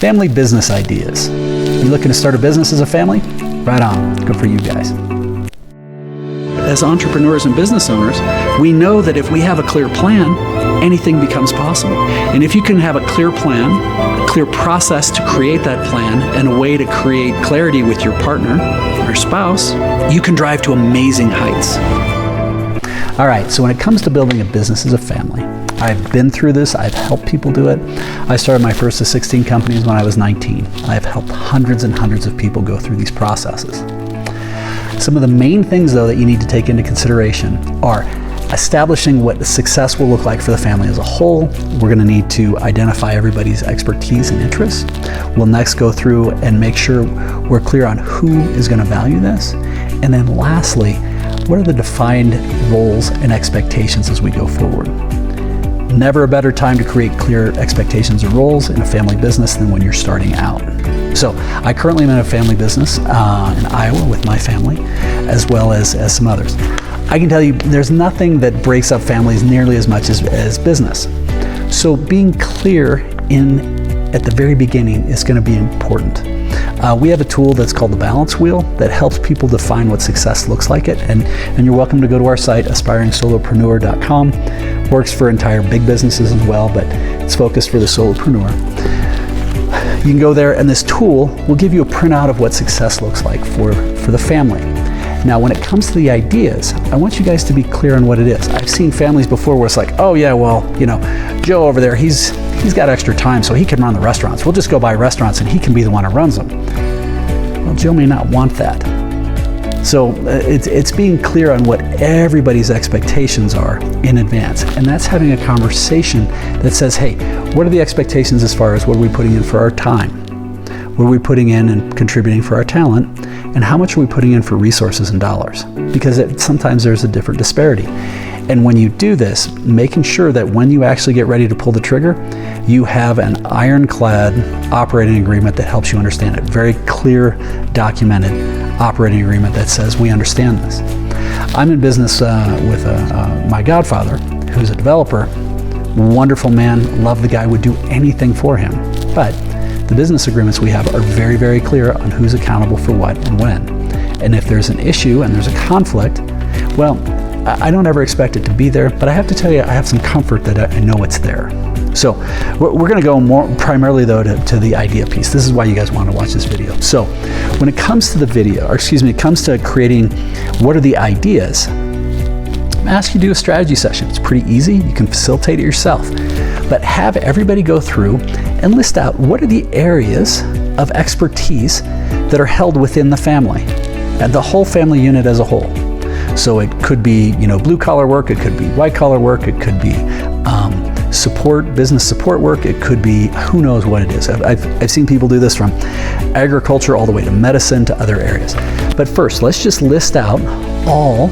Family business ideas. You looking to start a business as a family? Right on. Good for you guys. As entrepreneurs and business owners, we know that if we have a clear plan, anything becomes possible. And if you can have a clear plan, a clear process to create that plan, and a way to create clarity with your partner or spouse, you can drive to amazing heights. All right, so when it comes to building a business as a family, I've been through this. I've helped people do it. I started my first of 16 companies when I was 19. I've helped hundreds and hundreds of people go through these processes. Some of the main things, though, that you need to take into consideration are establishing what success will look like for the family as a whole. We're going to need to identify everybody's expertise and interests. We'll next go through and make sure we're clear on who is going to value this. And then lastly, what are the defined roles and expectations as we go forward? Never a better time to create clear expectations and roles in a family business than when you're starting out. So I currently am in a family business in Iowa with my family, as well as some others. I can tell you there's nothing that breaks up families nearly as much as business. So being clear at the very beginning is going to be important. We have a tool that's called the Balance Wheel that helps people define what success looks like and you're welcome to go to our site, aspiringsolopreneur.com. Works for entire big businesses as well, but it's focused for the solopreneur. You can go there, and this tool will give you a printout of what success looks like for the family. Now, when it comes to the ideas, I want you guys to be clear on what it is. I've seen families before where it's like, oh yeah, well, Joe over there, he's got extra time, so he can run the restaurants. We'll just go buy restaurants, and he can be the one who runs them. Well, Joe may not want that. So it's being clear on what everybody's expectations are in advance. And that's having a conversation that says, hey, what are the expectations as far as what are we putting in for our time? What are we putting in and contributing for our talent? And how much are we putting in for resources and dollars? Because sometimes there's a different disparity. And when you do this, making sure that when you actually get ready to pull the trigger, you have an ironclad operating agreement that helps you understand it. Very clear, documented operating agreement that says we understand this. I'm in business with my godfather, who's a developer. Wonderful man, love the guy, would do anything for him. But the business agreements we have are very, very clear on who's accountable for what and when. And if there's an issue and there's a conflict, well, I don't ever expect it to be there, but I have to tell you, I have some comfort that I know it's there. So we're going to go more primarily, though, to the idea piece. This is why you guys want to watch this video. So when it comes to the video, it comes to creating what are the ideas, I'm ask you to do a strategy session. It's pretty easy. You can facilitate it yourself. But have everybody go through and list out what are the areas of expertise that are held within the family and the whole family unit as a whole. So it could be, blue collar work, it could be white collar work, it could be business support work, it could be who knows what it is. I've seen people do this from agriculture all the way to medicine to other areas. But first, let's just list out all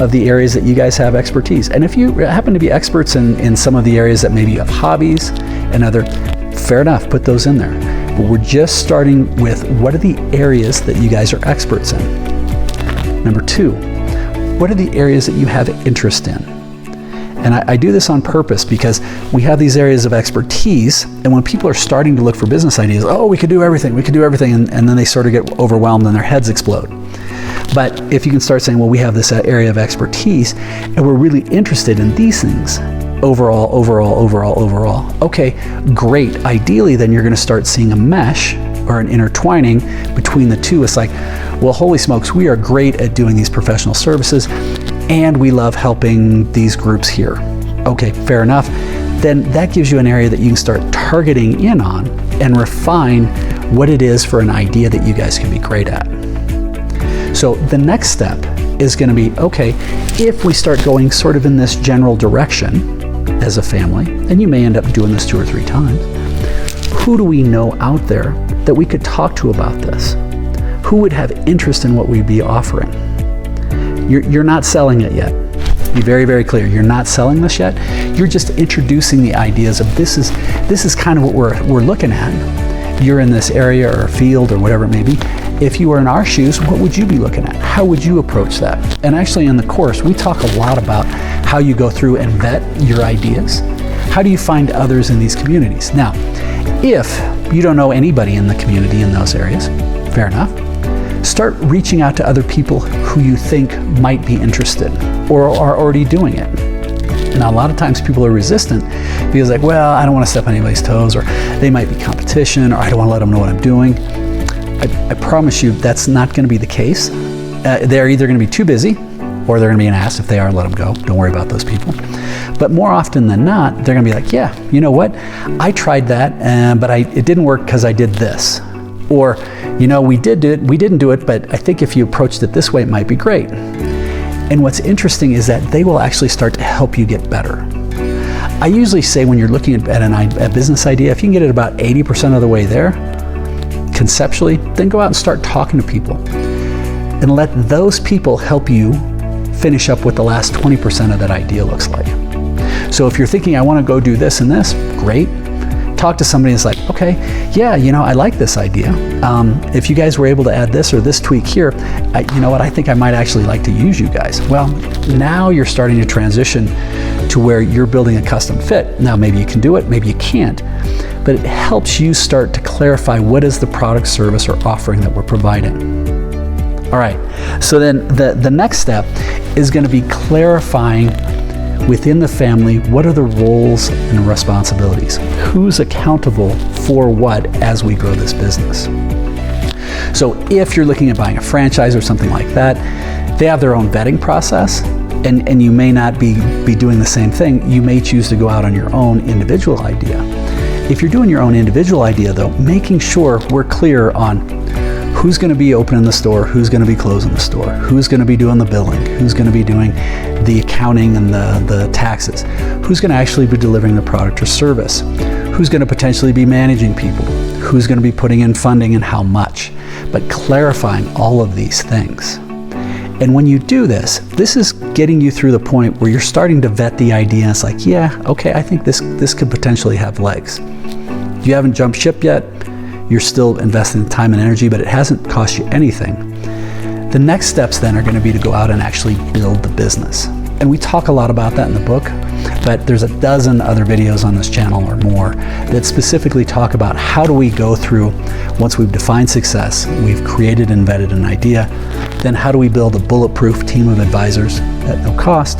of the areas that you guys have expertise. And if you happen to be experts in some of the areas that maybe you have hobbies and other, fair enough, put those in there. But we're just starting with what are the areas that you guys are experts in. Number two, what are the areas that you have interest in? And I do this on purpose because we have these areas of expertise, and when people are starting to look for business ideas, oh, we could do everything, and then they sort of get overwhelmed and their heads explode. But if you can start saying, well, we have this area of expertise, and we're really interested in these things, overall, okay, great. Ideally, then you're going to start seeing a mesh or an intertwining between the two. It's like, well, holy smokes, we are great at doing these professional services, and we love helping these groups here. Okay, fair enough. Then that gives you an area that you can start targeting in on and refine what it is for an idea that you guys can be great at. So the next step is going to be, okay, if we start going sort of in this general direction as a family, and you may end up doing this 2 or 3 times, who do we know out there that we could talk to about this? Who would have interest in what we'd be offering? You're not selling it yet. Be very, very clear. You're not selling this yet. You're just introducing the ideas of this is kind of what we're looking at. You're in this area or field or whatever it may be. If you were in our shoes, what would you be looking at? How would you approach that? And actually in the course, we talk a lot about how you go through and vet your ideas. How do you find others in these communities? Now, if You don't know anybody in the community in those areas. Fair enough. Start reaching out to other people who you think might be interested or are already doing it. Now, a lot of times people are resistant because like, well, I don't want to step on anybody's toes, or they might be competition, or I don't want to let them know what I'm doing. I promise you that's not going to be the case. They're either going to be too busy, or they're going to be an ass. If they are, let them go. Don't worry about those people. But more often than not, they're going to be like, yeah, you know what? I tried that, but it didn't work because I did this. Or, you know, we didn't do it, but I think if you approached it this way, it might be great. And what's interesting is that they will actually start to help you get better. I usually say when you're looking at a business idea, if you can get it about 80% of the way there, conceptually, then go out and start talking to people. And let those people help you finish up what the last 20% of that idea looks like. So if you're thinking, I want to go do this and this, great. Talk to somebody that's like, okay, yeah, you know, I like this idea. If you guys were able to add this or this tweak here, you know what, I think I might actually like to use you guys. Well, now you're starting to transition to where you're building a custom fit. Now, maybe you can do it, maybe you can't, but it helps you start to clarify what is the product, service, or offering that we're providing. All right, so then the next step is going to be clarifying within the family, what are the roles and responsibilities? Who's accountable for what as we grow this business? So if you're looking at buying a franchise or something like that, they have their own vetting process, and you may not be doing the same thing. You may choose to go out on your own individual idea. If you're doing your own individual idea though, making sure we're clear on who's going to be opening the store, who's going to be closing the store, who's going to be doing the billing, who's going to be doing the accounting and the taxes, who's going to actually be delivering the product or service, who's going to potentially be managing people, who's going to be putting in funding and how much, but clarifying all of these things. And when you do this is getting you through the point where you're starting to vet the idea, and it's like, yeah, okay, I think this could potentially have legs. You haven't jumped ship yet. You're still investing time and energy, but it hasn't cost you anything. The next steps then are going to be to go out and actually build the business. And we talk a lot about that in the book, but there's a dozen other videos on this channel or more that specifically talk about how do we go through, once we've defined success, we've created and vetted an idea, then how do we build a bulletproof team of advisors at no cost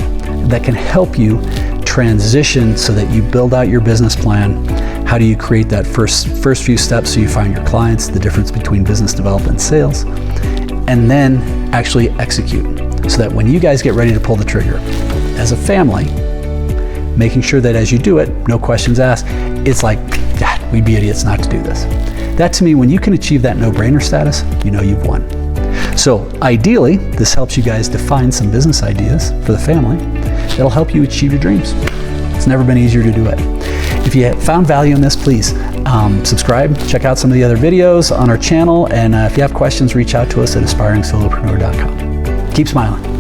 that can help you transition so that you build out your business plan. How do you create that first few steps so you find your clients, the difference between business development and sales, and then actually execute so that when you guys get ready to pull the trigger as a family, making sure that as you do it, no questions asked, it's like, God, we'd be idiots not to do this. That to me, when you can achieve that no-brainer status, you know you've won. So ideally, this helps you guys define some business ideas for the family that'll help you achieve your dreams. It's never been easier to do it. If you found value in this, please subscribe, check out some of the other videos on our channel, and if you have questions, reach out to us at aspiringsolopreneur.com. Keep smiling.